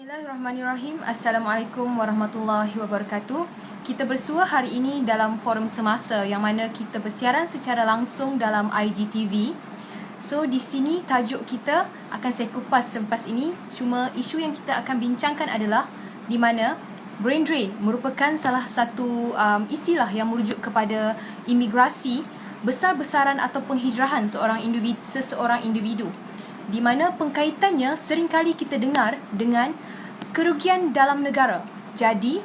Bismillahirrahmanirrahim. Assalamualaikum warahmatullahi wabarakatuh. Kita bersua hari ini dalam forum semasa yang mana kita bersiaran secara langsung dalam IGTV. So di sini tajuk kita akan saya kupas selepas ini. Cuma isu yang kita akan bincangkan adalah di mana brain drain merupakan salah satu istilah yang merujuk kepada imigrasi, besar-besaran atau penghijrahan seseorang individu, di mana pengkaitannya seringkali kita dengar dengan kerugian dalam negara. Jadi,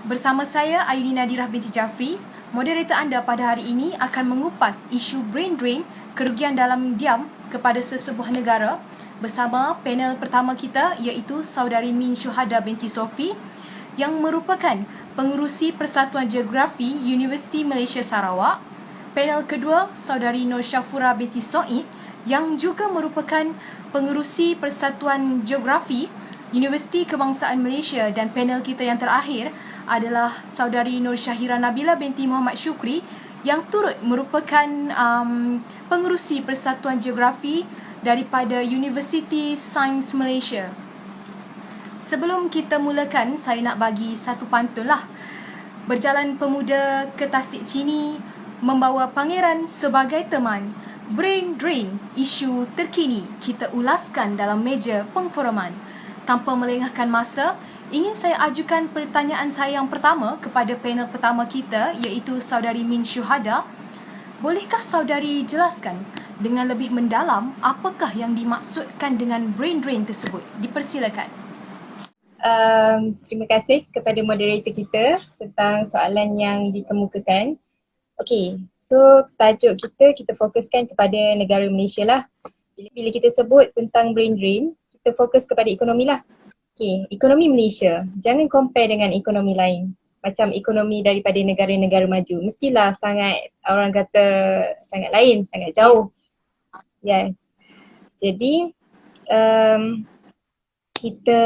bersama saya Ayuni Nadirah binti Jafri, moderator anda pada hari ini akan mengupas isu brain drain, kerugian dalam diam kepada sesebuah negara bersama panel pertama kita iaitu Saudari Min Syuhada binti Sofi yang merupakan pengerusi Persatuan Geografi Universiti Malaysia Sarawak. Panel kedua Saudari Nur Syafura binti Soid yang juga merupakan pengerusi Persatuan Geografi Universiti Kebangsaan Malaysia, dan panel kita yang terakhir adalah Saudari Nur Syahira Nabila binti Muhammad Syukri yang turut merupakan pengerusi Persatuan Geografi daripada Universiti Sains Malaysia. Sebelum kita mulakan, saya nak bagi satu pantun lah. Berjalan pemuda ke Tasik Chini membawa pangeran sebagai teman. Brain drain, isu terkini kita ulaskan dalam meja pengforuman. Tanpa melengahkan masa, ingin saya ajukan pertanyaan saya yang pertama kepada panel pertama kita iaitu Saudari Min Syuhada. Bolehkah saudari jelaskan dengan lebih mendalam apakah yang dimaksudkan dengan brain drain tersebut? Dipersilakan. Terima kasih kepada moderator kita tentang soalan yang dikemukakan. Okey, so tajuk kita fokuskan kepada negara Malaysia lah. Bila kita sebut tentang brain drain, kita fokus kepada ekonomi lah. Okey, ekonomi Malaysia, jangan compare dengan ekonomi lain. Macam ekonomi daripada negara-negara maju. Mestilah sangat, orang kata sangat lain, sangat jauh. Yes. Jadi, kita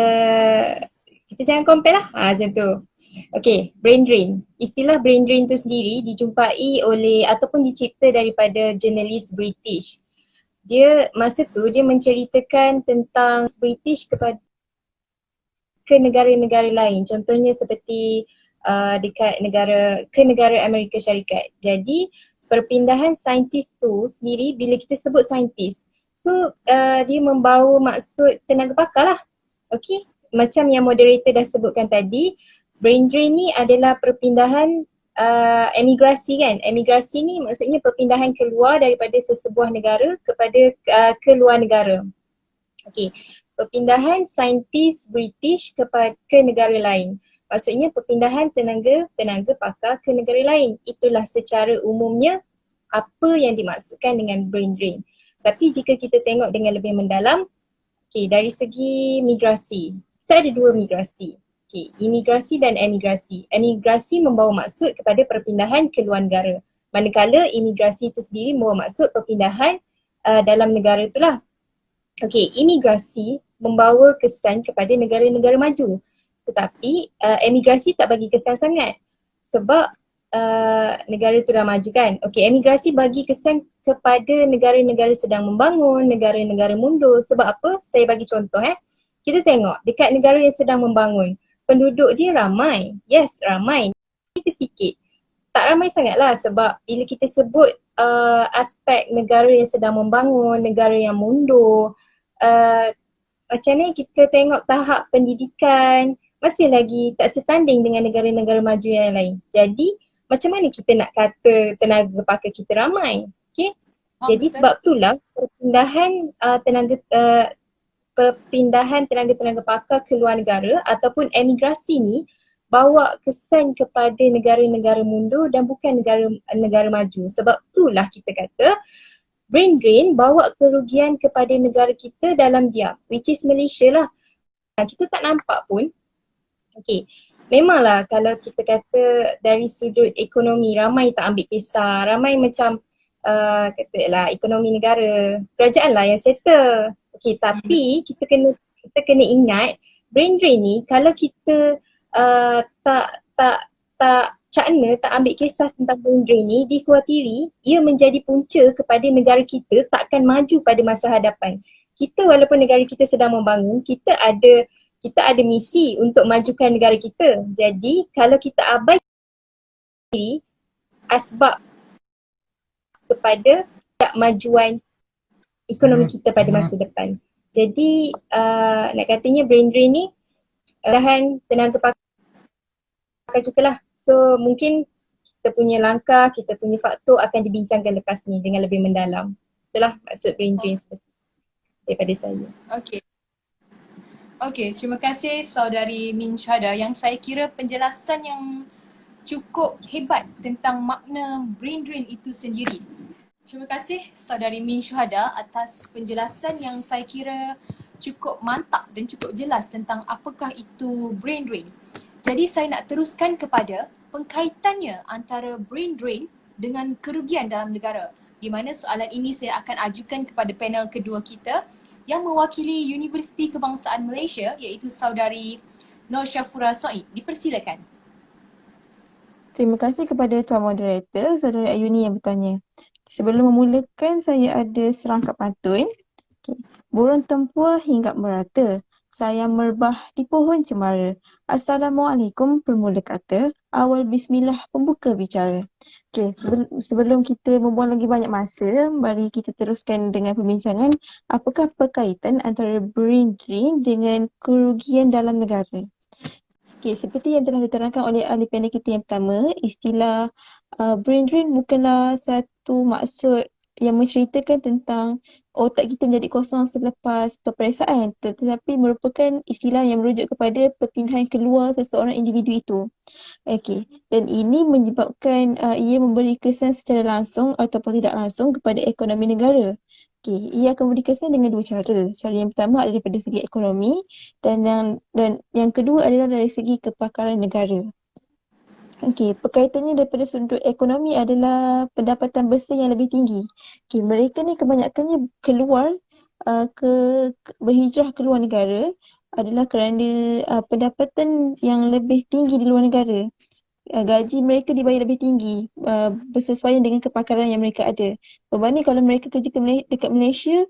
jangan compare lah. Macam tu. Okay, brain drain. Istilah brain drain tu sendiri dijumpai oleh ataupun dicipta daripada jurnalis British. Masa tu dia menceritakan tentang British ke negara-negara lain. Contohnya seperti dekat negara Amerika Syarikat. Jadi perpindahan saintis tu sendiri, bila kita sebut saintis, so dia membawa maksud tenaga pakar lah. Okay, macam yang moderator dah sebutkan tadi, brain drain ni adalah perpindahan emigrasi kan. Emigrasi ni maksudnya perpindahan keluar daripada sesebuah negara kepada ke luar negara. Okey, perpindahan saintis British ke negara lain. Maksudnya perpindahan tenaga pakar ke negara lain. Itulah secara umumnya apa yang dimaksudkan dengan brain drain. Tapi jika kita tengok dengan lebih mendalam, okey, dari segi migrasi, kita ada dua migrasi. Okay, imigrasi dan emigrasi. Emigrasi membawa maksud kepada perpindahan ke luar negara. Manakala imigrasi itu sendiri membawa maksud perpindahan dalam negara itulah. Okay, imigrasi membawa kesan kepada negara-negara maju. Tetapi emigrasi tak bagi kesan sangat. Sebab negara itu dah maju kan. Okay, emigrasi bagi kesan kepada negara-negara sedang membangun, negara-negara mundur. Sebab apa? Saya bagi contoh Kita tengok dekat negara yang sedang membangun, penduduk dia ramai. Yes, ramai. Kita sikit. Tak ramai sangatlah sebab bila kita sebut aspek negara yang sedang membangun, negara yang mundur, macam ni kita tengok tahap pendidikan masih lagi tak setanding dengan negara-negara maju yang lain. Jadi macam mana kita nak kata tenaga pakar kita ramai? Okay? Jadi sebab itulah perpindahan tenaga pakar ke luar negara ataupun emigrasi ni bawa kesan kepada negara-negara mundur dan bukan negara maju. Sebab itulah kita kata brain drain bawa kerugian kepada negara kita dalam diam, which is Malaysia lah. Kita tak nampak pun. Okay, memanglah kalau kita kata dari sudut ekonomi, ramai tak ambil kisah, ramai macam katalah ekonomi negara, kerajaan lah yang settle. Okay, tapi kita kena ingat brain drain ni kalau kita tak cakna, tak ambil kisah tentang brain drain ni, dikhawatiri ia menjadi punca kepada negara kita takkan maju pada masa hadapan. Kita walaupun negara kita sedang membangun, kita ada kita ada misi untuk majukan negara kita. Jadi kalau kita abaikan diri, asbab kepada kemajuan ekonomi kita pada masa depan. Jadi nak katanya brain drain ni bahan tenaga pakai kita lah. So mungkin kita punya langkah, kita punya faktor akan dibincangkan lepas ni dengan lebih mendalam. Itulah maksud brain drain daripada saya. Okey, terima kasih saudari Min Syuhada yang saya kira penjelasan yang cukup hebat tentang makna brain drain itu sendiri. Terima kasih saudari Min Syuhada atas penjelasan yang saya kira cukup mantap dan cukup jelas tentang apakah itu brain drain. Jadi saya nak teruskan kepada pengkaitannya antara brain drain dengan kerugian dalam negara. Di mana soalan ini saya akan ajukan kepada panel kedua kita yang mewakili Universiti Kebangsaan Malaysia iaitu saudari Nur Syafura Soid. Dipersilakan. Terima kasih kepada Tuan Moderator, Saudara Ayuni yang bertanya. Sebelum memulakan, saya ada serangkap pantun. Okay. Burung tempua hinggap merata, sayang merbah di pohon cemara. Assalamualaikum bermula kata, awal bismillah pembuka bicara. Okay, sebelum kita membuang lagi banyak masa, mari kita teruskan dengan perbincangan apakah perkaitan antara brain drain dengan kerugian dalam negara. Okay, seperti yang telah diterangkan oleh ahli panel kita yang pertama, istilah brain drain bukanlah satu maksud yang menceritakan tentang otak kita menjadi kosong selepas peperiksaan, tetapi merupakan istilah yang merujuk kepada perpindahan keluar seseorang individu itu. Okey, dan ini menyebabkan ia memberi kesan secara langsung ataupun tidak langsung kepada ekonomi negara. Okey, ia akan memberi kesan dengan dua cara. Cara yang pertama adalah daripada segi ekonomi dan yang kedua adalah dari segi kepakaran negara. Okey, perkaitannya daripada sudut ekonomi adalah pendapatan bersih yang lebih tinggi. Okey, mereka ni kebanyakannya keluar berhijrah ke luar negara adalah kerana pendapatan yang lebih tinggi di luar negara. Gaji mereka dibayar lebih tinggi bersesuaian dengan kepakaran yang mereka ada. Berbanding kalau mereka kerja dekat Malaysia,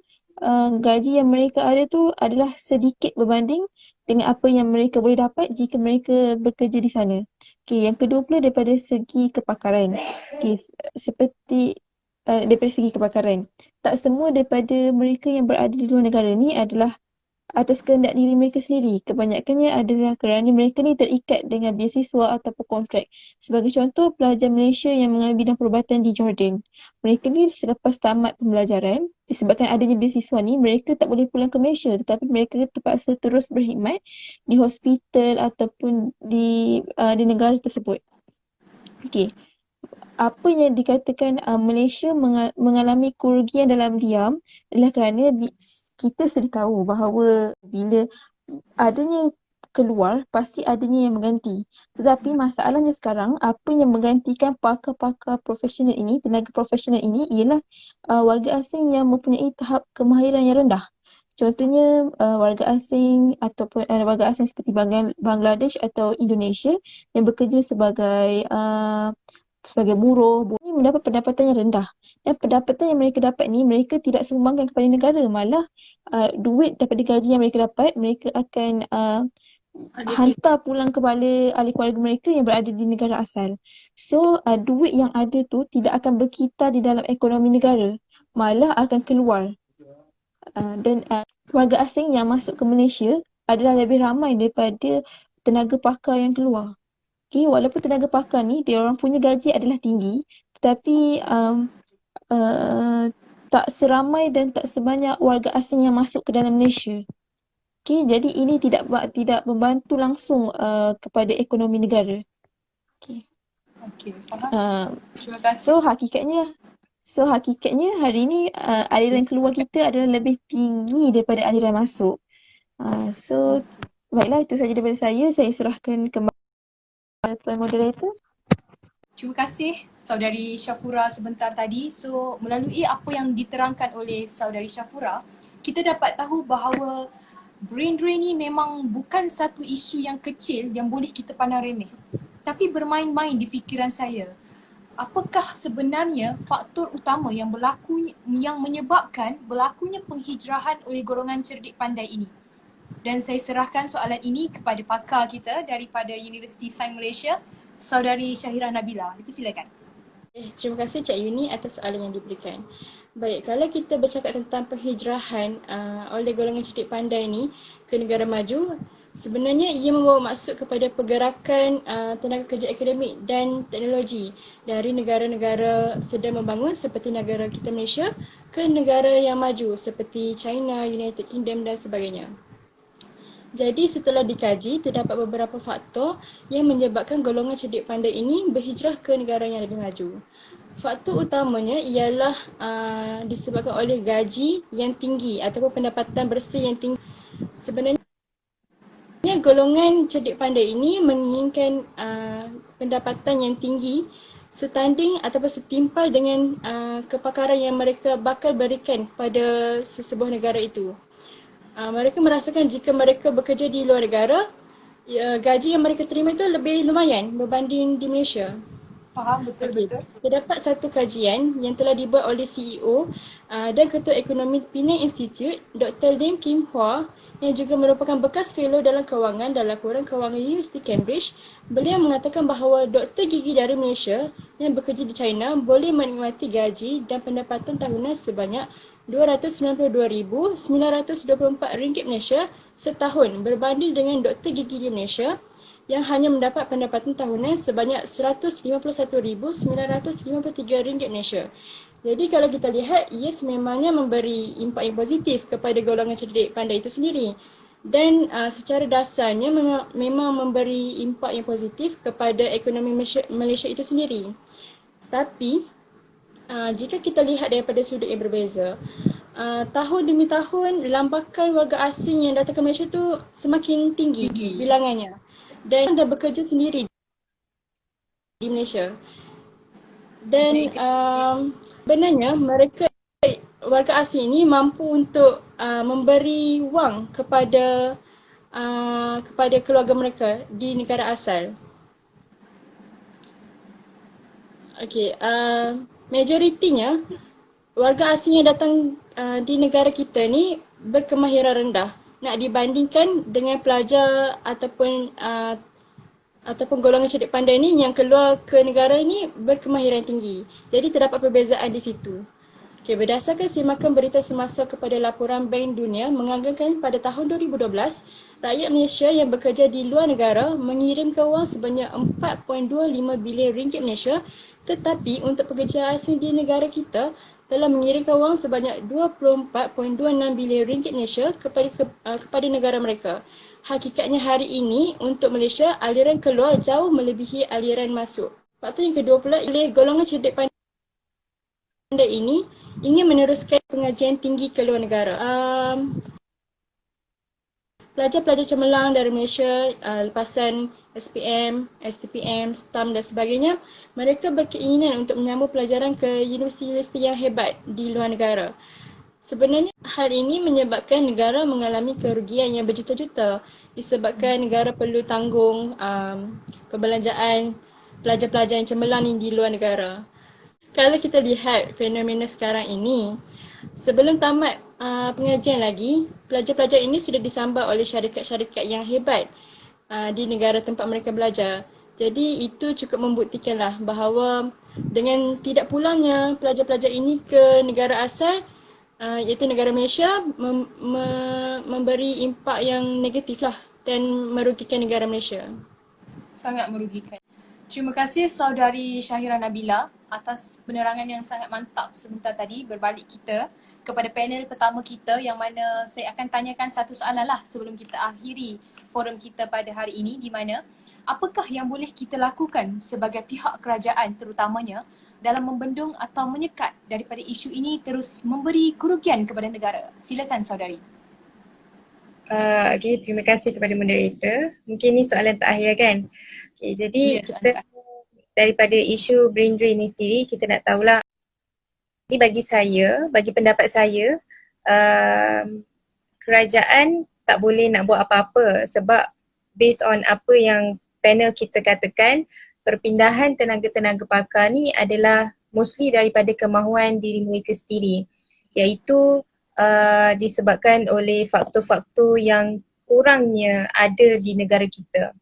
gaji yang mereka ada tu adalah sedikit berbanding dengan apa yang mereka boleh dapat jika mereka bekerja di sana. Okay, yang kedua pula daripada segi kepakaran. Okay, seperti daripada segi kepakaran. Tak semua daripada mereka yang berada di luar negara ni adalah atas kehendak diri mereka sendiri. Kebanyakannya adalah kerana mereka ni terikat dengan beasiswa ataupun kontrak. Sebagai contoh, pelajar Malaysia yang mengambil bidang perubatan di Jordan. Mereka ni selepas tamat pembelajaran, disebabkan adanya beasiswa ni, mereka tak boleh pulang ke Malaysia tetapi mereka terpaksa terus berkhidmat di hospital ataupun di negara tersebut. Okey. Apa yang dikatakan Malaysia mengalami kerugian dalam diam adalah kerana kita sedia tahu bahawa bila adanya keluar, pasti adanya yang mengganti. Tetapi masalahnya sekarang, apa yang menggantikan pakar-pakar profesional ini, tenaga profesional ini ialah warga asing yang mempunyai tahap kemahiran yang rendah. Contohnya warga asing ataupun warga asing seperti Bangladesh atau Indonesia yang bekerja sebagai buruh ni mendapat pendapatan yang rendah. Dan pendapatan yang mereka dapat ni, mereka tidak sumbangkan kepada negara. Malah duit daripada gaji yang mereka dapat, mereka akan hantar pulang kepada ahli keluarga mereka yang berada di negara asal. So, duit yang ada tu tidak akan berkitar di dalam ekonomi negara. Malah akan keluar. Dan warga asing yang masuk ke Malaysia adalah lebih ramai daripada tenaga pakar yang keluar. Okay, walaupun tenaga pakar ni, dia orang punya gaji adalah tinggi, tetapi tak seramai dan tak sebanyak warga asing yang masuk ke dalam Malaysia. Okay, jadi ini tidak membantu langsung kepada ekonomi negara. Okay. Okey, faham. Terima kasih. So hakikatnya hari ini aliran keluar kita adalah lebih tinggi daripada aliran masuk. So baiklah, itu sahaja daripada saya. Saya serahkan kembali Tuan Moderator. Terima kasih saudari Syafura sebentar tadi. So, melalui apa yang diterangkan oleh saudari Syafura, kita dapat tahu bahawa brain drain ni memang bukan satu isu yang kecil yang boleh kita pandang remeh. Tapi bermain-main di fikiran saya. Apakah sebenarnya faktor utama yang menyebabkan berlakunya penghijrahan oleh golongan cerdik pandai ini? Dan saya serahkan soalan ini kepada pakar kita daripada Universiti Sains Malaysia, Saudari Syahira Nabila. Dipersilakan. Terima kasih Cik Yuni atas soalan yang diberikan. Baik, kalau kita bercakap tentang penghijrahan oleh golongan cerdik pandai ni ke negara maju, sebenarnya ia membawa maksud kepada pergerakan tenaga kerja akademik dan teknologi dari negara-negara sedang membangun seperti negara kita Malaysia ke negara yang maju seperti China, United Kingdom dan sebagainya. Jadi setelah dikaji, terdapat beberapa faktor yang menyebabkan golongan cerdik pandai ini berhijrah ke negara yang lebih maju. Faktor utamanya ialah disebabkan oleh gaji yang tinggi ataupun pendapatan bersih yang tinggi. Sebenarnya golongan cerdik pandai ini menginginkan pendapatan yang tinggi setanding ataupun setimpal dengan kepakaran yang mereka bakal berikan kepada sesebuah negara itu. Mereka merasakan jika mereka bekerja di luar negara, gaji yang mereka terima itu lebih lumayan berbanding di Malaysia. Faham, betul-betul. Terdapat satu kajian yang telah dibuat oleh CEO dan Ketua Ekonomi Penang Institute, Dr. Lim Kim Hua, yang juga merupakan bekas fellow dalam kewangan dan laporan kewangan Universiti Cambridge. Beliau mengatakan bahawa doktor gigi dari Malaysia yang bekerja di China boleh menikmati gaji dan pendapatan tahunan sebanyak RM292,924 Malaysia setahun berbanding dengan doktor gigi di Malaysia yang hanya mendapat pendapatan tahunan sebanyak RM151,953 Malaysia. Jadi kalau kita lihat, ia sememangnya memberi impak yang positif kepada golongan cerdik pandai itu sendiri. Dan secara dasarnya memang memberi impak yang positif kepada ekonomi Malaysia itu sendiri. Tapi jika kita lihat daripada sudut yang berbeza, tahun demi tahun lambakan warga asing yang datang ke Malaysia tu semakin tinggi bilangannya. Dan dah bekerja sendiri di Malaysia. Dan sebenarnya mereka warga asing ini mampu untuk memberi wang kepada keluarga mereka di negara asal. Okey, majoritinya warga asing yang datang di negara kita ni berkemahiran rendah nak dibandingkan dengan pelajar ataupun golongan cerdik pandai ni yang keluar ke negara ni berkemahiran tinggi. Jadi terdapat perbezaan di situ. Okay, berdasarkan simakan berita semasa kepada laporan Bank Dunia menganggarkan pada tahun 2012, rakyat Malaysia yang bekerja di luar negara mengirimkan wang sebanyak 4.25 bilion ringgit Malaysia, tetapi untuk pekerja asing di negara kita telah mengirimkan wang sebanyak 24.26 bilion ringgit Malaysia kepada negara mereka. Hakikatnya hari ini untuk Malaysia, aliran keluar jauh melebihi aliran masuk. Faktor yang kedua pula ialah golongan cerdik pandai ini ingin meneruskan pengajian tinggi ke luar negara. Pelajar-pelajar cemerlang dari Malaysia, lepasan SPM, STPM, STAM dan sebagainya, mereka berkeinginan untuk menyambung pelajaran ke universiti-universiti yang hebat di luar negara. Sebenarnya hal ini menyebabkan negara mengalami kerugian yang berjuta-juta disebabkan negara perlu tanggung perbelanjaan pelajar-pelajar yang cemerlang ni di luar negara. Kalau kita lihat fenomena sekarang ini, sebelum tamat pengajian lagi, pelajar-pelajar ini sudah disambar oleh syarikat-syarikat yang hebat di negara tempat mereka belajar. Jadi itu cukup membuktikanlah bahawa dengan tidak pulangnya pelajar-pelajar ini ke negara asal, iaitu negara Malaysia, memberi impak yang negatif lah dan merugikan negara Malaysia. Sangat merugikan. Terima kasih Saudari Syahira Nabila atas penerangan yang sangat mantap sebentar tadi berbalik kita kepada panel pertama kita, yang mana saya akan tanyakan satu soalan lah sebelum kita akhiri forum kita pada hari ini, di mana apakah yang boleh kita lakukan sebagai pihak kerajaan terutamanya dalam membendung atau menyekat daripada isu ini terus memberi kerugian kepada negara. Silakan Saudari. Okay, terima kasih kepada moderator. Mungkin ni soalan terakhir kan. Okay, jadi kita daripada isu brain drain ni sendiri, kita nak tahulah, ni bagi saya, bagi pendapat saya, kerajaan tak boleh nak buat apa-apa sebab based on apa yang panel kita katakan, perpindahan tenaga-tenaga pakar ni adalah mostly daripada kemahuan diri mereka sendiri, iaitu disebabkan oleh faktor-faktor yang kurangnya ada di negara kita.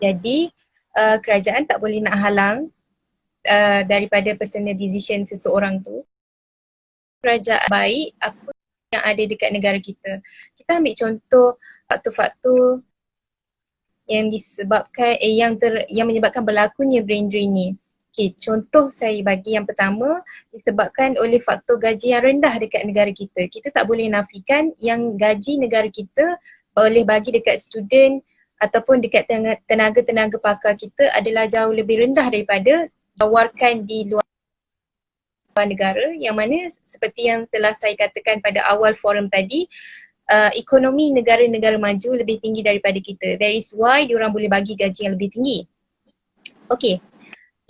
Jadi kerajaan tak boleh nak halang daripada personal decision seseorang tu. Kerajaan baik apa yang ada dekat negara kita. Kita ambil contoh faktor-faktor yang disebabkan yang menyebabkan berlakunya brain drain ni. Okay, contoh saya bagi yang pertama disebabkan oleh faktor gaji yang rendah dekat negara kita. Kita tak boleh nafikan yang gaji negara kita boleh bagi dekat student ataupun dekat tenaga-tenaga pakar kita adalah jauh lebih rendah daripada tawarkan di luar negara, yang mana seperti yang telah saya katakan pada awal forum tadi, ekonomi negara-negara maju lebih tinggi daripada kita. That is why diorang boleh bagi gaji yang lebih tinggi. Okay.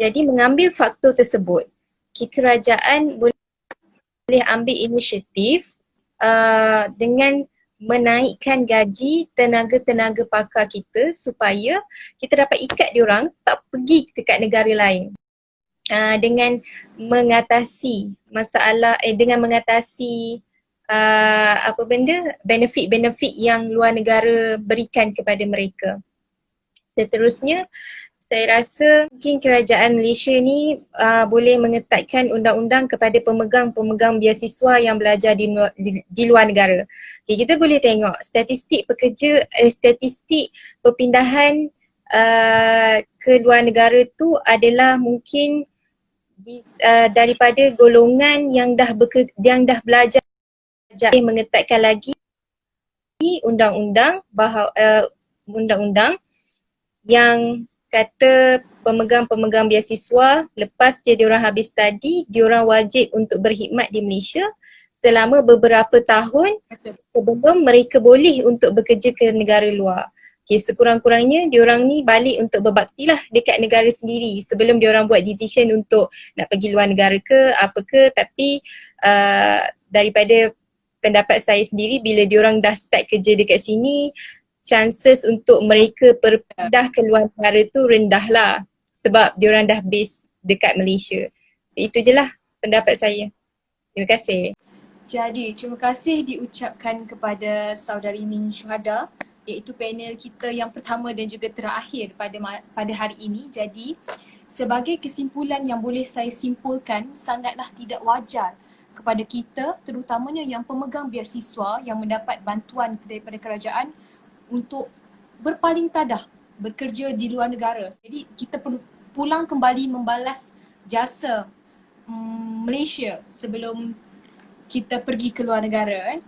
Jadi mengambil faktor tersebut, kerajaan boleh ambil inisiatif dengan menaikkan gaji tenaga-tenaga pakar kita supaya kita dapat ikat diorang tak pergi dekat negara lain. Dengan mengatasi masalah, dengan mengatasi benefit-benefit yang luar negara berikan kepada mereka. Seterusnya, saya rasa mungkin kerajaan Malaysia ni boleh mengetatkan undang-undang kepada pemegang-pemegang beasiswa yang belajar di luar negara. Okay, kita boleh tengok statistik statistik perpindahan ke luar negara tu adalah mungkin daripada golongan yang dah belajar, mengetatkan lagi undang-undang yang kata pemegang-pemegang beasiswa lepas je diorang habis study, diorang wajib untuk berkhidmat di Malaysia selama beberapa tahun sebelum mereka boleh untuk bekerja ke negara luar. Okay, sekurang-kurangnya diorang ni balik untuk berbakti lah dekat negara sendiri sebelum diorang buat decision untuk nak pergi luar negara ke apa ke. Tapi daripada pendapat saya sendiri, bila diorang dah start kerja dekat sini, chances untuk mereka berpindah ke luar negara tu rendah lah sebab diorang dah base dekat Malaysia. So, itu je lah pendapat saya. Terima kasih. Jadi, terima kasih diucapkan kepada Saudari Min Syuhada, iaitu panel kita yang pertama dan juga terakhir pada hari ini. Jadi, sebagai kesimpulan yang boleh saya simpulkan, sangatlah tidak wajar kepada kita, terutamanya yang pemegang beasiswa yang mendapat bantuan daripada kerajaan untuk berpaling tadah bekerja di luar negara. Jadi kita perlu pulang kembali membalas jasa Malaysia sebelum kita pergi ke luar negara.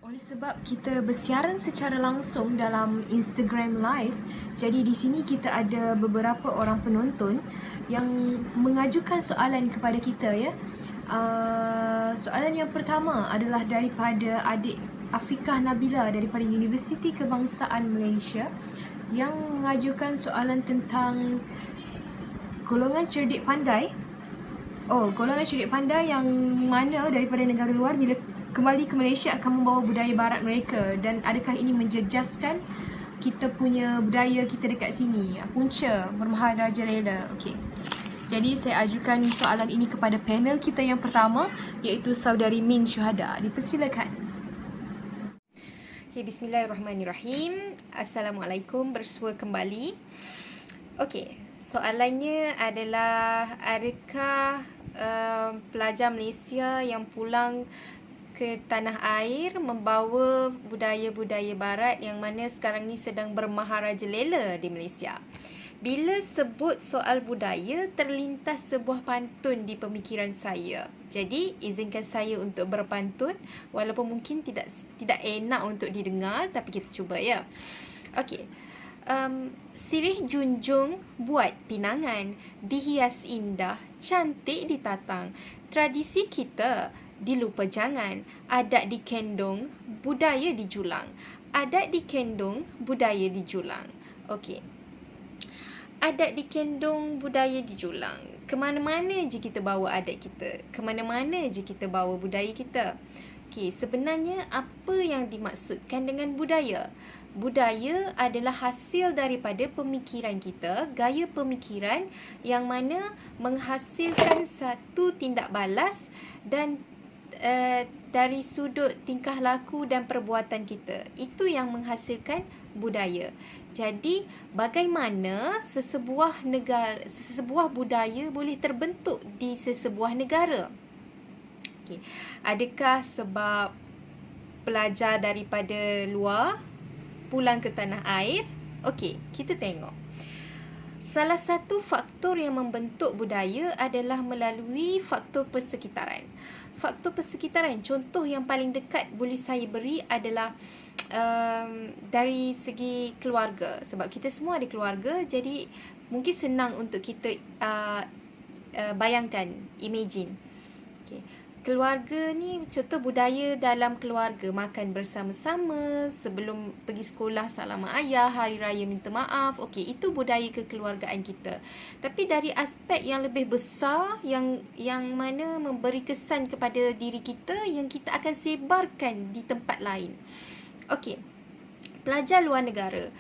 Oleh sebab kita bersiaran secara langsung dalam Instagram Live, jadi di sini kita ada beberapa orang penonton yang mengajukan soalan kepada kita, ya. Soalan yang pertama adalah daripada adik Afiqah Nabila daripada Universiti Kebangsaan Malaysia yang mengajukan soalan tentang golongan cerdik pandai. Golongan cerdik pandai yang mana daripada negara luar bila kembali ke Malaysia akan membawa budaya barat mereka, dan adakah ini menjejaskan kita punya budaya kita dekat sini? Punca Maharajalela. Okey. Jadi saya ajukan soalan ini kepada panel kita yang pertama, iaitu Saudari Min Syuhada. Dipersilakan. Okay, bismillahirrahmanirrahim. Assalamualaikum, bersua kembali. Okey, soalannya adalah adakah pelajar Malaysia yang pulang ke tanah air membawa budaya-budaya barat yang mana sekarang ni sedang bermaharajalela di Malaysia? Bila sebut soal budaya, terlintas sebuah pantun di pemikiran saya. Jadi, izinkan saya untuk berpantun walaupun mungkin tidak enak untuk didengar, tapi kita cuba, ya. Okey. Sirih junjung buat pinangan, dihias indah, cantik ditatang. Tradisi kita dilupa jangan, adat dikendong, budaya dijulang. Adat dikendong, budaya dijulang. Okey. Adat dikendong, budaya dijulang. Kemana-mana je kita bawa adat kita, kemana-mana je kita bawa budaya kita. Okey, sebenarnya apa yang dimaksudkan dengan budaya? Budaya adalah hasil daripada pemikiran kita, gaya pemikiran yang mana menghasilkan satu tindak balas dan dari sudut tingkah laku dan perbuatan kita. Itu yang menghasilkan budaya. Jadi, bagaimana sesebuah budaya boleh terbentuk di sesebuah negara? Okay. Adakah sebab pelajar daripada luar pulang ke tanah air? Okey, kita tengok. Salah satu faktor yang membentuk budaya adalah melalui faktor persekitaran. Faktor persekitaran, contoh yang paling dekat boleh saya beri adalah dari segi keluarga. Sebab kita semua ada keluarga, jadi mungkin senang untuk kita bayangkan, imagine. Okay. Keluarga ni, contoh budaya dalam keluarga, makan bersama-sama, sebelum pergi sekolah salam mak ayah, hari raya minta maaf. Okey, itu budaya kekeluargaan kita. Tapi dari aspek yang lebih besar, yang mana memberi kesan kepada diri kita, yang kita akan sebarkan di tempat lain. Okey, pelajar luar negara.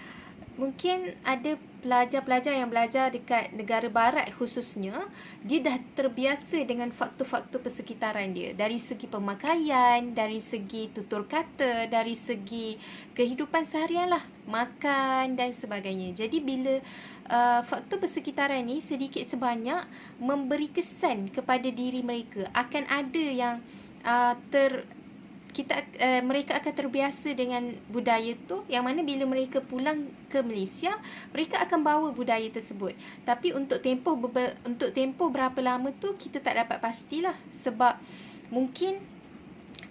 Mungkin ada pelajar-pelajar yang belajar dekat negara barat khususnya, dia dah terbiasa dengan faktor-faktor persekitaran dia. Dari segi pemakaian, dari segi tutur kata, dari segi kehidupan seharian lah, makan dan sebagainya. Jadi bila faktor persekitaran ni sedikit sebanyak memberi kesan kepada diri mereka, akan ada yang mereka akan terbiasa dengan budaya tu, yang mana bila mereka pulang ke Malaysia, mereka akan bawa budaya tersebut. Tapi untuk tempoh berapa lama tu kita tak dapat pastilah, sebab mungkin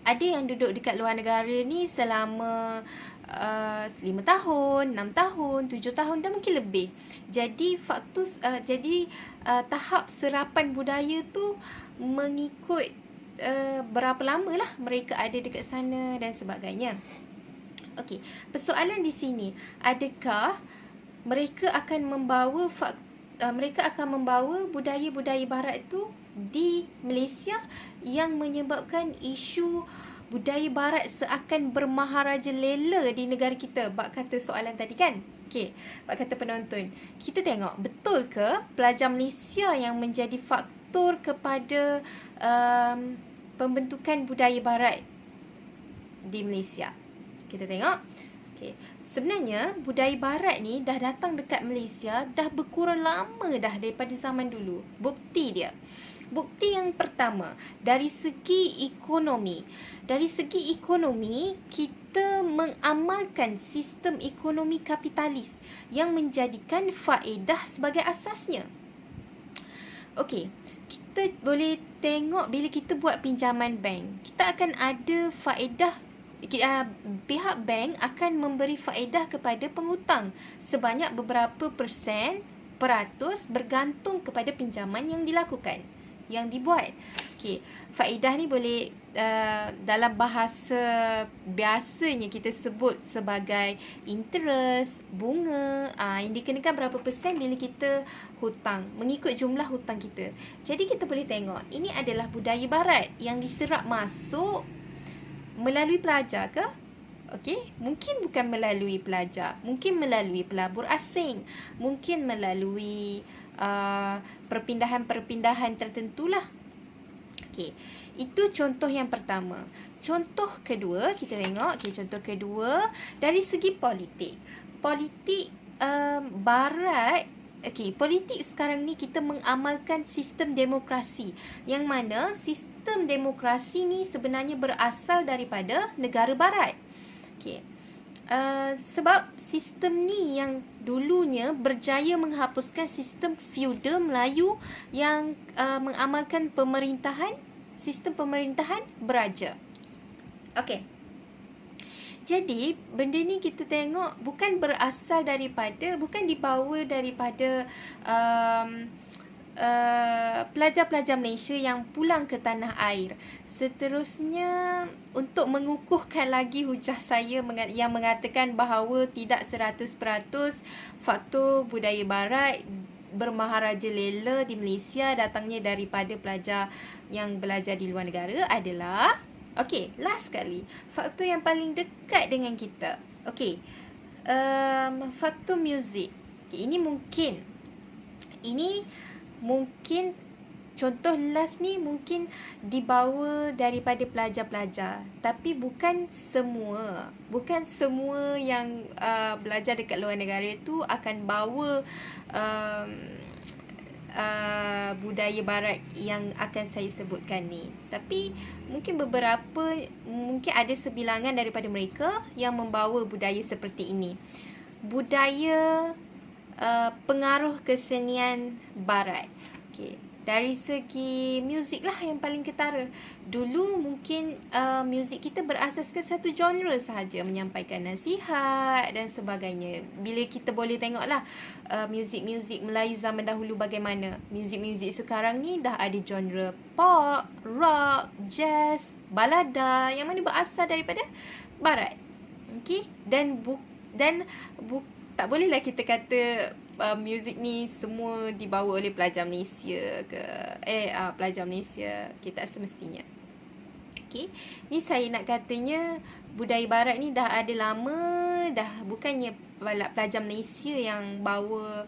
ada yang duduk dekat luar negara ni selama 5 tahun, 6 tahun, 7 tahun dan mungkin lebih. Jadi tahap serapan budaya tu mengikut berapa lama lah mereka ada dekat sana dan sebagainya. Okey, persoalan di sini, adakah mereka akan membawa budaya-budaya barat itu di Malaysia yang menyebabkan isu budaya barat seakan bermaharaja lela di negara kita? Bak kata soalan tadi kan? Okey, bak kata penonton. Kita tengok, betul ke pelajar Malaysia yang menjadi faktor kepada pembentukan budaya barat di Malaysia? Kita tengok. Okay. Sebenarnya budaya barat ni dah datang dekat Malaysia dah berkurang lama dah daripada zaman dulu. Bukti yang pertama, dari segi ekonomi. Dari segi ekonomi, kita mengamalkan sistem ekonomi kapitalis yang menjadikan faedah sebagai asasnya. Okey, kita boleh tengok bila kita buat pinjaman bank, kita akan ada faedah, pihak bank akan memberi faedah kepada pengutang sebanyak beberapa peratus bergantung kepada pinjaman yang dilakukan, yang dibuat. Okey, faedah ni boleh dalam bahasa biasanya kita sebut sebagai interest, bunga, yang dikenakan berapa persen bila kita hutang, mengikut jumlah hutang kita. Jadi kita boleh tengok, ini adalah budaya barat yang diserap masuk melalui pelajar ke? Okey, mungkin bukan melalui pelajar, mungkin melalui pelabur asing, mungkin melalui perpindahan-perpindahan tertentulah. Okey, itu contoh yang pertama. Contoh kedua, kita tengok. Okey, contoh kedua dari segi politik. Politik barat. Okey, politik sekarang ni kita mengamalkan sistem demokrasi, yang mana sistem demokrasi ni sebenarnya berasal daripada negara barat. Okey. Sebab sistem ni yang dulunya berjaya menghapuskan sistem feudal Melayu yang mengamalkan sistem pemerintahan beraja. Okey. Jadi, benda ni kita tengok bukan dibawa daripada pelajar-pelajar Malaysia yang pulang ke tanah air. Seterusnya, untuk mengukuhkan lagi hujah saya yang mengatakan bahawa tidak 100% faktor budaya barat bermaharaja lela di Malaysia datangnya daripada pelajar yang belajar di luar negara adalah, Okay, last sekali. Faktor yang paling dekat dengan kita. Okay, faktor muzik. Okay, ini mungkin contoh last ni mungkin dibawa daripada pelajar-pelajar, tapi bukan semua yang belajar dekat luar negara tu akan bawa budaya barat yang akan saya sebutkan ni. Tapi mungkin ada sebilangan daripada mereka yang membawa budaya seperti ini. Budaya pengaruh kesenian barat. Okay. Dari segi muzik lah yang paling ketara. Dulu mungkin muzik kita berasaskan satu genre sahaja, menyampaikan nasihat dan sebagainya. Bila kita boleh tengok lah muzik-muzik Melayu zaman dahulu bagaimana. Muzik-muzik sekarang ni dah ada genre pop, rock, jazz, balada yang mana berasal daripada barat. Okay? Tak bolehlah kita kata muzik ni semua dibawa oleh pelajar Malaysia ke pelajar Malaysia. Okay, tak semestinya. Okay, ni saya nak katanya budaya barat ni dah ada lama dah, bukannya pelajar Malaysia yang bawa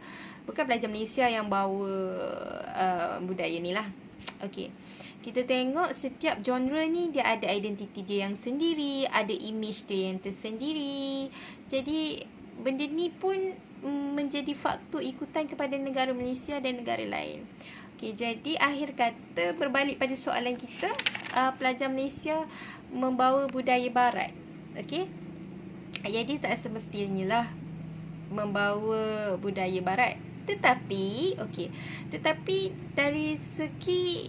budaya ni lah. Okay, kita tengok setiap genre ni dia ada identiti dia yang sendiri, ada image dia yang tersendiri. Jadi benda ni pun menjadi faktor ikutan kepada negara Malaysia dan negara lain. Okey, jadi akhir kata berbalik pada soalan kita, pelajar Malaysia membawa budaya barat. Okey. Jadi tak semestinya lah membawa budaya barat. Tetapi dari segi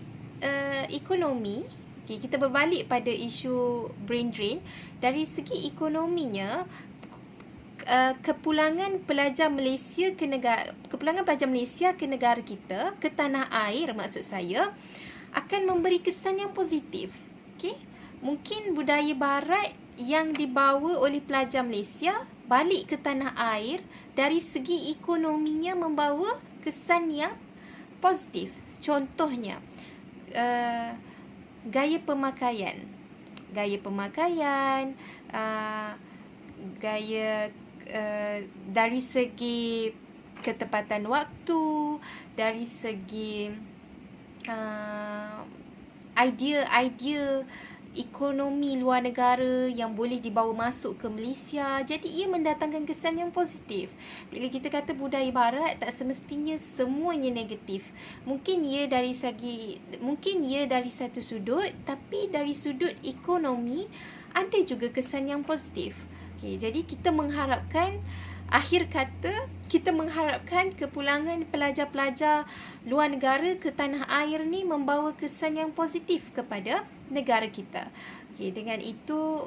ekonomi, kita berbalik pada isu brain drain. Dari segi ekonominya, kepulangan pelajar Malaysia ke negara kita, ke tanah air maksud saya, akan memberi kesan yang positif. Okey, mungkin budaya barat yang dibawa oleh pelajar Malaysia balik ke tanah air dari segi ekonominya membawa kesan yang positif. Contohnya gaya pemakaian, dari segi ketepatan waktu, dari segi idea ekonomi luar negara yang boleh dibawa masuk ke Malaysia. Jadi ia mendatangkan kesan yang positif. Bila kita kata budaya barat, tak semestinya semuanya negatif. Mungkin ia dari satu sudut, tapi dari sudut ekonomi ada juga kesan yang positif. Okay, jadi kita mengharapkan kepulangan pelajar-pelajar luar negara ke tanah air ni membawa kesan yang positif kepada negara kita. Okay, dengan itu,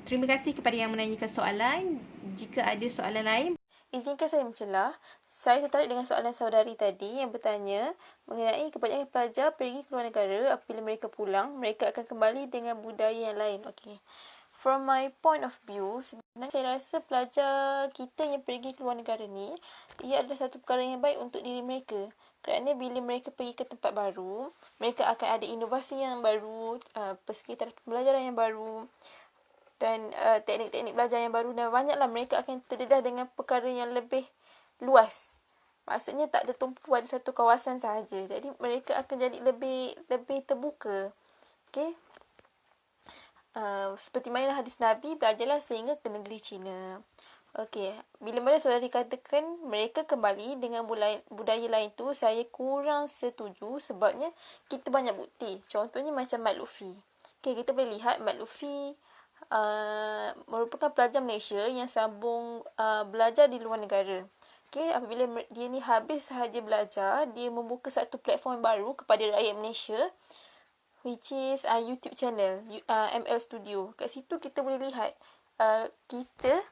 terima kasih kepada yang menanyakan soalan. Jika ada soalan lain, izinkan saya mencelah. Saya tertarik dengan soalan saudari tadi yang bertanya mengenai kebanyakan pelajar pergi ke luar negara, apabila mereka pulang, mereka akan kembali dengan budaya yang lain. Okey. From my point of view, sebenarnya saya rasa pelajar kita yang pergi ke luar negara ni, ia adalah satu perkara yang baik untuk diri mereka. Kerana bila mereka pergi ke tempat baru, mereka akan ada inovasi yang baru, persekitaran pembelajaran yang baru, dan teknik-teknik belajar yang baru, dan banyaklah mereka akan terdedah dengan perkara yang lebih luas. Maksudnya tak tertumpu pada satu kawasan sahaja. Jadi mereka akan jadi lebih terbuka. Okey. Seperti mana hadis Nabi, belajarlah sehingga ke negeri China. Okey, bila mana saudari katakan mereka kembali dengan budaya lain tu, saya kurang setuju sebabnya kita banyak bukti. Contohnya macam Mat Lutfi. Okey, kita boleh lihat Mat Lutfi merupakan pelajar Malaysia yang sambung belajar di luar negara. Okey, apabila dia ni habis sahaja belajar, dia membuka satu platform baru kepada rakyat Malaysia, which is YouTube channel, ML Studio. Kat situ kita boleh lihat kita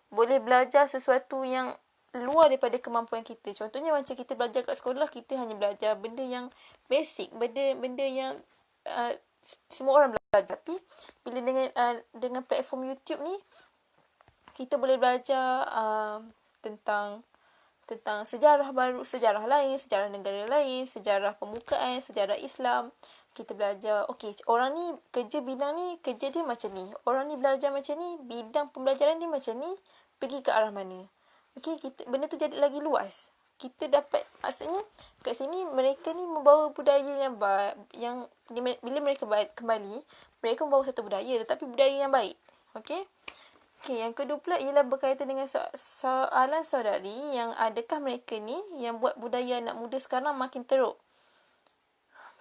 boleh belajar sesuatu yang luar daripada kemampuan kita. Contohnya macam kita belajar kat sekolah, kita hanya belajar benda yang basic, benda yang semua orang belajar. Tapi bila dengan platform YouTube ni, kita boleh belajar tentang sejarah baru, sejarah lain, sejarah negara lain, sejarah pembukaan, sejarah Islam. kita belajar, okey, orang ni kerja bidang ni, kerja dia macam ni. Orang ni belajar macam ni, bidang pembelajaran dia macam ni, pergi ke arah mana. Okey, benda tu jadi lagi luas. Kita dapat, maksudnya kat sini mereka ni membawa budaya yang bila mereka kembali, mereka membawa satu budaya tetapi budaya yang baik. Okey. Okey, yang kedua pula ialah berkaitan dengan soalan saudari yang adakah mereka ni yang buat budaya anak muda sekarang makin teruk.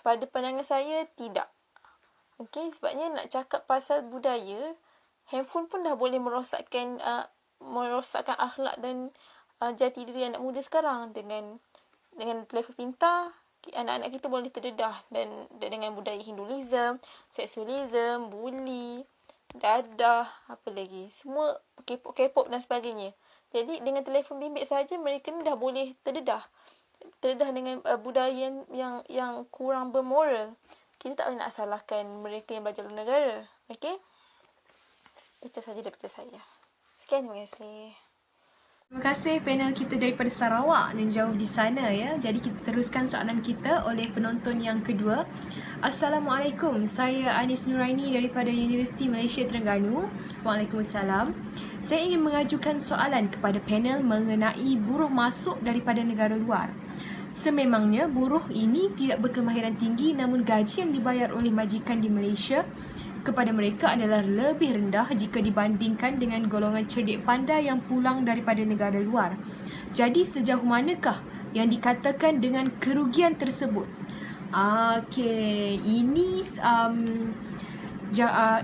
Pada pandangan saya, tidak. Okey, sebabnya nak cakap pasal budaya, handphone pun dah boleh merosakkan akhlak dan jati diri anak muda sekarang. Dengan telefon pintar, anak-anak kita boleh terdedah dan dengan budaya Hinduism, seksualism, bully, dadah, apa lagi, semua K-pop dan sebagainya. Jadi dengan telefon bimbit saja mereka ni dah boleh terdedah dengan budaya yang kurang bermoral. Kita tak boleh nak salahkan mereka yang belajar luar negara. Okey? Itu saja daripada saya. Sekian, terima kasih. Terima kasih panel kita daripada Sarawak dan jauh di sana ya. Jadi kita teruskan soalan kita oleh penonton yang kedua. Assalamualaikum, saya Anis Nuraini daripada Universiti Malaysia Terengganu. Waalaikumsalam. Saya ingin mengajukan soalan kepada panel mengenai buruh masuk daripada negara luar. Sememangnya buruh ini tidak berkemahiran tinggi namun gaji yang dibayar oleh majikan di Malaysia kepada mereka adalah lebih rendah jika dibandingkan dengan golongan cerdik pandai yang pulang daripada negara luar. Jadi sejauh manakah yang dikatakan dengan kerugian tersebut? Okey,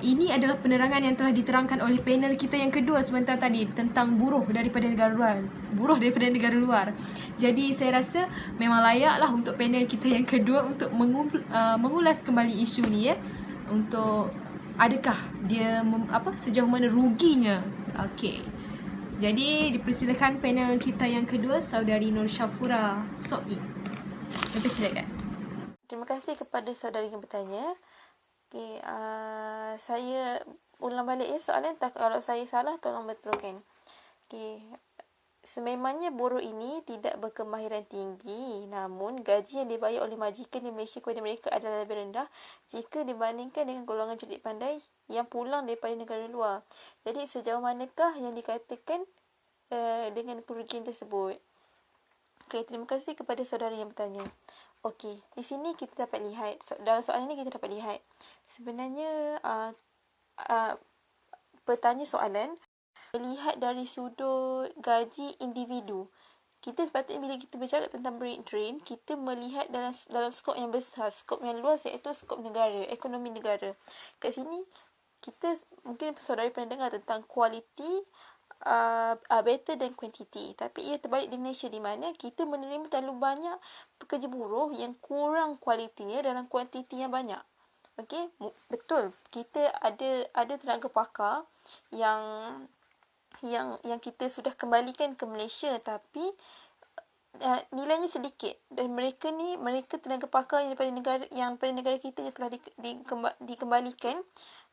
ini adalah penerangan yang telah diterangkan oleh panel kita yang kedua sebentar tadi tentang buruh daripada negara luar. Jadi saya rasa memang layaklah untuk panel kita yang kedua untuk mengulas kembali isu ni ya. Untuk adakah dia sejauh mana ruginya. Okey. Jadi dipersilakan panel kita yang kedua, Saudari Nur Syafura So'i. Dipersilakan. Terima kasih kepada saudari yang bertanya. Okey, saya ulang balik ya soalan, kalau saya salah tolong betulkan. Okey. Sememangnya buruh ini tidak berkemahiran tinggi, namun gaji yang dibayar oleh majikan di Malaysia kepada mereka adalah lebih rendah jika dibandingkan dengan golongan cerdik pandai yang pulang daripada negara luar. Jadi sejauh manakah yang dikatakan dengan kerugian tersebut? Okey, terima kasih kepada saudara yang bertanya. Okey, di sini kita dapat lihat, dalam soalan ini kita dapat lihat sebenarnya petanya soalan melihat dari sudut gaji individu. Kita sepatutnya bila kita bercakap tentang brain drain, kita melihat dalam skop yang besar, skop yang luas iaitu skop negara, ekonomi negara. Kat sini kita mungkin saudara pernah dengar tentang quality better than quantity. Tapi ia terbalik di Malaysia di mana kita menerima terlalu banyak pekerja buruh yang kurang kualitinya dalam kuantiti yang banyak. Okey, betul. Kita ada tenaga pakar yang kita sudah kembalikan ke Malaysia tapi nilainya sedikit dan mereka tenaga pakar yang daripada negara kita yang telah dikembalikan,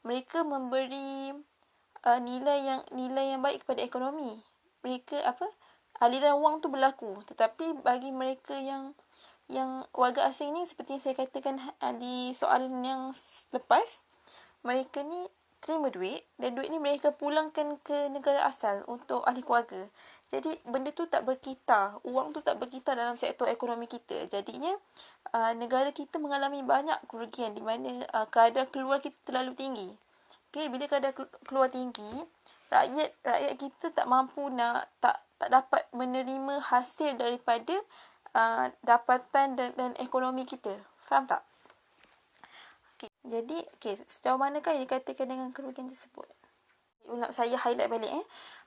mereka memberi nilai yang baik kepada ekonomi. Mereka aliran wang tu berlaku, tetapi bagi mereka yang warga asing ni seperti yang saya katakan di soalan yang lepas, mereka ni terima duit dan duit ni mereka pulangkan ke negara asal untuk ahli keluarga. Jadi benda tu tak berkitar, wang tu tak berkitar dalam sektor ekonomi kita. Jadinya negara kita mengalami banyak kerugian di mana kadar keluar kita terlalu tinggi. Okey, bila kadar keluar tinggi, rakyat kita tak mampu tak dapat menerima hasil daripada dapatan dan ekonomi kita. Faham tak? Jadi, sejauh manakah yang dikatakan dengan kerugian tersebut? Saya highlight balik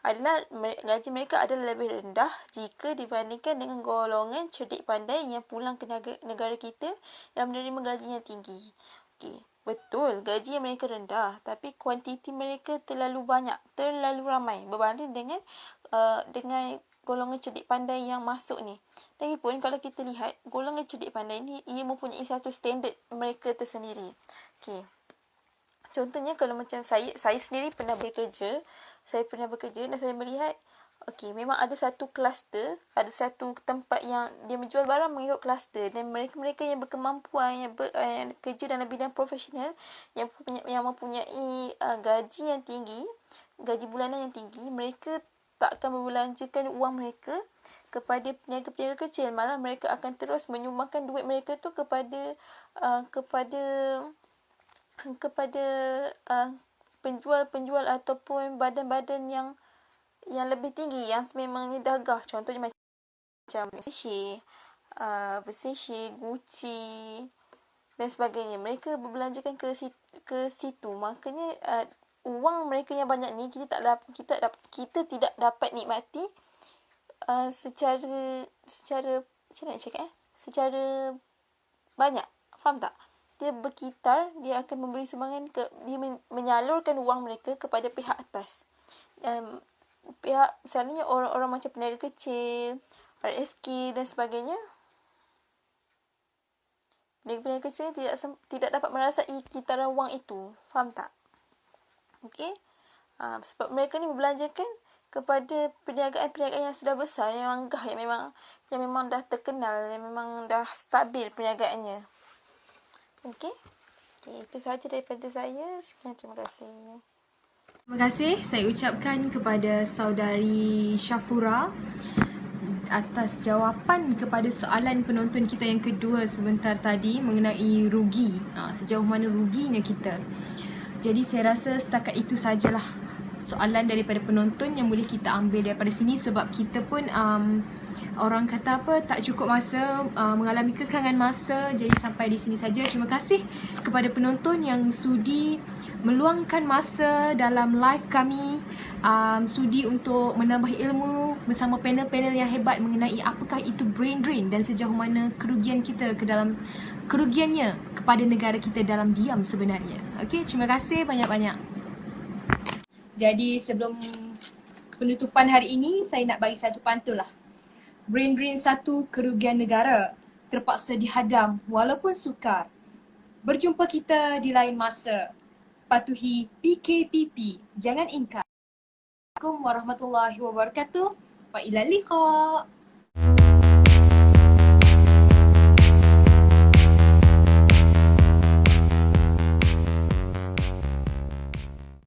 adalah gaji mereka adalah lebih rendah jika dibandingkan dengan golongan cerdik pandai yang pulang ke negara kita yang menerima gaji yang tinggi. Okey, betul, gaji yang mereka rendah tapi kuantiti mereka terlalu banyak, terlalu ramai berbanding dengan golongan cerdik pandai yang masuk ni. Lagipun kalau kita lihat golongan cerdik pandai ni, ia mempunyai satu standard mereka tersendiri. Okey. Contohnya kalau macam saya sendiri pernah bekerja saya pernah bekerja dan saya melihat okey, memang ada satu kluster, ada satu tempat yang dia menjual barang mengikut kluster dan mereka-mereka yang berkemampuan yang kerja dalam bidang profesional yang mempunyai gaji yang tinggi, gaji bulanan yang tinggi, mereka tak akan membelanjakan wang mereka kepada peniaga-peniaga kecil, malah mereka akan terus menyumbangkan duit mereka tu kepada penjual-penjual ataupun badan-badan yang lebih tinggi, yang sememangnya dagah. Contohnya macam Versace, Gucci dan sebagainya. Mereka berbelanjakan ke situ. Makanya wang mereka yang banyak ni kita tidak dapat nikmati secara macam mana nak cakap secara banyak. Faham tak? Dia berkitar, dia akan memberi sumbangan dia menyalurkan wang mereka kepada pihak atas. Pihak selalunya orang-orang macam peniaga kecil, RSK dan sebagainya. Peniaga kecil tidak dapat merasai kitaran wang itu. Faham tak? Okey. Sebab mereka ni berbelanjakan kepada perniagaan-perniagaan yang sudah besar, yang anggah, yang memang dah terkenal, yang memang dah stabil perniagaannya. Okey. Itu sahaja daripada saya. Sekian, terima kasih. Terima kasih saya ucapkan kepada saudari Syafura atas jawapan kepada soalan penonton kita yang kedua sebentar tadi mengenai rugi. Sejauh mana ruginya kita. Jadi saya rasa setakat itu sajalah soalan daripada penonton yang boleh kita ambil daripada sini, sebab kita pun orang kata apa, tak cukup masa, mengalami kekangan masa. Jadi sampai di sini saja. Terima kasih kepada penonton yang sudi meluangkan masa dalam live kami, sudi untuk menambah ilmu bersama panel-panel yang hebat mengenai apakah itu brain drain dan sejauh mana kerugiannya kepada negara kita dalam diam sebenarnya. Okey, terima kasih banyak-banyak. Jadi sebelum penutupan hari ini, saya nak bagi satu pantun lah. Brain drain satu, kerugian negara terpaksa dihadam walaupun sukar. Berjumpa kita di lain masa. Patuhi PKPP, jangan ingkar. Assalamualaikum warahmatullahi wabarakatuh. Wa ilal liqa.